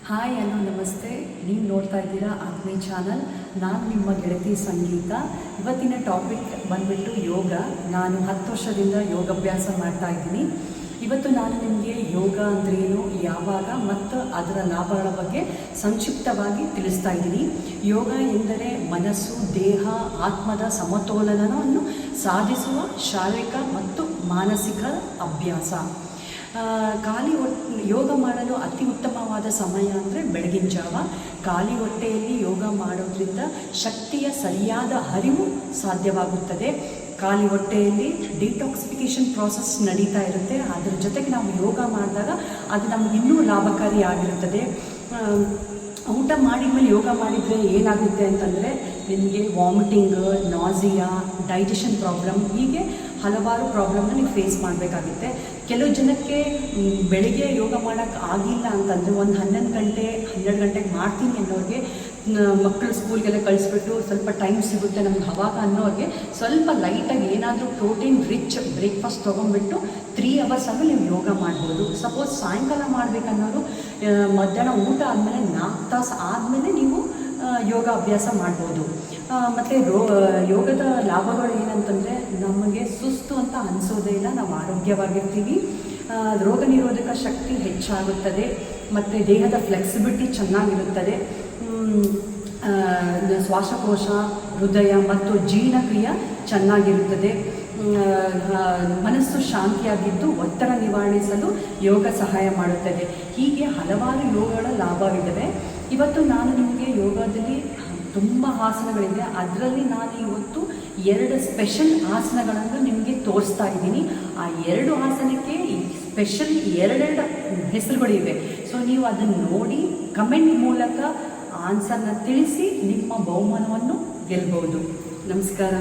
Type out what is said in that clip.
Hi hello ನಮಸ್ತೆ. ನೀವು ನೋಡ್ತಾ ಇದ್ದೀರಾ ಆತ್ಮೀಯ ಚಾನಲ್. ನಾನು ನಿಮ್ಮ ಗೆಳತಿ ಸಂಗೀತ. ಇವತ್ತಿನ ಟಾಪಿಕ್ ಬಂದುಬಿಟ್ಟು ಯೋಗ. ನಾನು 10 ವರ್ಷದಿಂದ ಯೋಗಾಭ್ಯಾಸ ಮಾಡ್ತಾ ಇದ್ದೀನಿ. ಇವತ್ತು ನಾನು ನಿಮಗೆ ಯೋಗ ಅಂದ್ರೇನು, ಯಾವಾಗ ಮತ್ತು ಅದರ ಲಾಭಗಳ ಬಗ್ಗೆ ಸಂಕ್ಷಿಪ್ತವಾಗಿ ತಿಳಿಸ್ತಾ ಇದ್ದೀನಿ. ಯೋಗ ಎಂದರೆ ಮನಸ್ಸು, ದೇಹ, ಆತ್ಮದ ಸಮತೋಲನವನ್ನು ಸಾಧಿಸುವ ಶಾರೀರಿಕ ಮತ್ತು ಮಾನಸಿಕ ಅಭ್ಯಾಸ. ಯೋಗ ಮಾಡಲು ಅತಿ ಉತ್ತಮವಾದ ಸಮಯ ಅಂದರೆ ಬೆಳಗಿನ ಜಾವ. ಖಾಲಿ ಹೊಟ್ಟೆಯಲ್ಲಿ ಯೋಗ ಮಾಡೋದ್ರಿಂದ ಶಕ್ತಿಯ ಸರಿಯಾದ ಅರಿವು ಸಾಧ್ಯವಾಗುತ್ತದೆ. ಖಾಲಿ ಹೊಟ್ಟೆಯಲ್ಲಿ ಡಿಟಾಕ್ಸಿಫಿಕೇಷನ್ ಪ್ರಾಸೆಸ್ ನಡೀತಾ ಇರುತ್ತೆ. ಅದರ ಜೊತೆಗೆ ನಾವು ಯೋಗ ಮಾಡಿದಾಗ ಅದು ನಮ್ಗೆ ಇನ್ನೂ ಲಾಭಕಾರಿಯಾಗಿರುತ್ತದೆ. ಊಟ ಮಾಡಿದ ಮೇಲೆ ಯೋಗ ಮಾಡಿದರೆ ಏನಾಗುತ್ತೆ ಅಂತಂದರೆ ನಿಮಗೆ ವಾಮಿಟಿಂಗ್, ನಾಸಿಯಾ, ಡೈಜೆಷನ್ ಪ್ರಾಬ್ಲಮ್, ಹೀಗೆ ಹಲವಾರು ಪ್ರಾಬ್ಲಮ್ನ ನೀವು ಫೇಸ್ ಮಾಡಬೇಕಾಗುತ್ತೆ. ಕೆಲವು ಜನಕ್ಕೆ ಬೆಳಿಗ್ಗೆ ಯೋಗ ಮಾಡೋಕ್ಕೆ ಆಗಿಲ್ಲ ಅಂತಂದರೆ ಒಂದು 11 ಗಂಟೆ 12 ಗಂಟೆಗೆ ಮಾಡ್ತೀನಿ ಅನ್ನೋರಿಗೆ, ಮಕ್ಕಳು ಸ್ಕೂಲ್ಗೆಲ್ಲ ಕಳಿಸ್ಬಿಟ್ಟು ಸ್ವಲ್ಪ ಟೈಮ್ ಸಿಗುತ್ತೆ ನಮ್ಗೆ ಅವಾಗ ಅನ್ನೋರಿಗೆ ಸ್ವಲ್ಪ ಲೈಟಾಗಿ ಏನಾದರೂ ಪ್ರೋಟೀನ್ ರಿಚ್ ಬ್ರೇಕ್ಫಾಸ್ಟ್ ತೊಗೊಂಡ್ಬಿಟ್ಟು 3 ಅವರ್ಸ್ ಆಮೇಲೆ ನೀವು ಯೋಗ ಮಾಡ್ಬೋದು. ಸಪೋಸ್ ಸಾಯಂಕಾಲ ಮಾಡಬೇಕನ್ನೋರು ಮಧ್ಯಾಹ್ನ ಊಟ ಆದಮೇಲೆ 4 ತಾಸು ಆದಮೇಲೆ ನೀವು ಯೋಗ ಅಭ್ಯಾಸ ಮಾಡ್ಬೋದು. ಮತ್ತು ಯೋಗದ ಲಾಭಗಳು ಏನಂತಂದರೆ ನಮಗೆ ಸುಸ್ತು ಅಂತ ಅನಿಸೋದೇ ಇಲ್ಲ, ನಾವು ಆರೋಗ್ಯವಾಗಿರ್ತೀವಿ, ರೋಗ ನಿರೋಧಕ ಶಕ್ತಿ ಹೆಚ್ಚಾಗುತ್ತದೆ ಮತ್ತು ದೇಹದ ಫ್ಲೆಕ್ಸಿಬಿಲಿಟಿ ಚೆನ್ನಾಗಿರುತ್ತದೆ. ಶ್ವಾಸಕೋಶ, ಹೃದಯ ಮತ್ತು ಜೀರ್ಣಕ್ರಿಯೆ ಚೆನ್ನಾಗಿರುತ್ತದೆ. ಮನಸ್ಸು ಶಾಂತಿಯಾಗಿದ್ದು ಒತ್ತಡ ನಿವಾರಿಸಲು ಯೋಗ ಸಹಾಯ ಮಾಡುತ್ತದೆ. ಹೀಗೆ ಹಲವಾರು ಯೋಗಗಳ ಲಾಭವಿದ್ದಾವೆ. ಇವತ್ತು ನಾನು ನಿಮಗೆ ಯೋಗದಲ್ಲಿ ತುಂಬ ಆಸನಗಳಿದೆ. ಅದರಲ್ಲಿ ನಾನು ಇವತ್ತು 2 ಸ್ಪೆಷಲ್ ಆಸನಗಳನ್ನು ನಿಮಗೆ ತೋರಿಸ್ತಾ ಇದ್ದೀನಿ. ಆ 2 ಆಸನಕ್ಕೆ ಸ್ಪೆಷಲ್ 2 ಹೆಸರುಗಳಿವೆ. ಸೊ ನೀವು ಅದನ್ನು ನೋಡಿ ಕಮೆಂಟ್ ಮೂಲಕ ಆನ್ಸರ್ನ ತಿಳಿಸಿ ನಿಮ್ಮ ಬಹುಮಾನವನ್ನು ಗೆಲ್ಬಹುದು. ನಮಸ್ಕಾರ.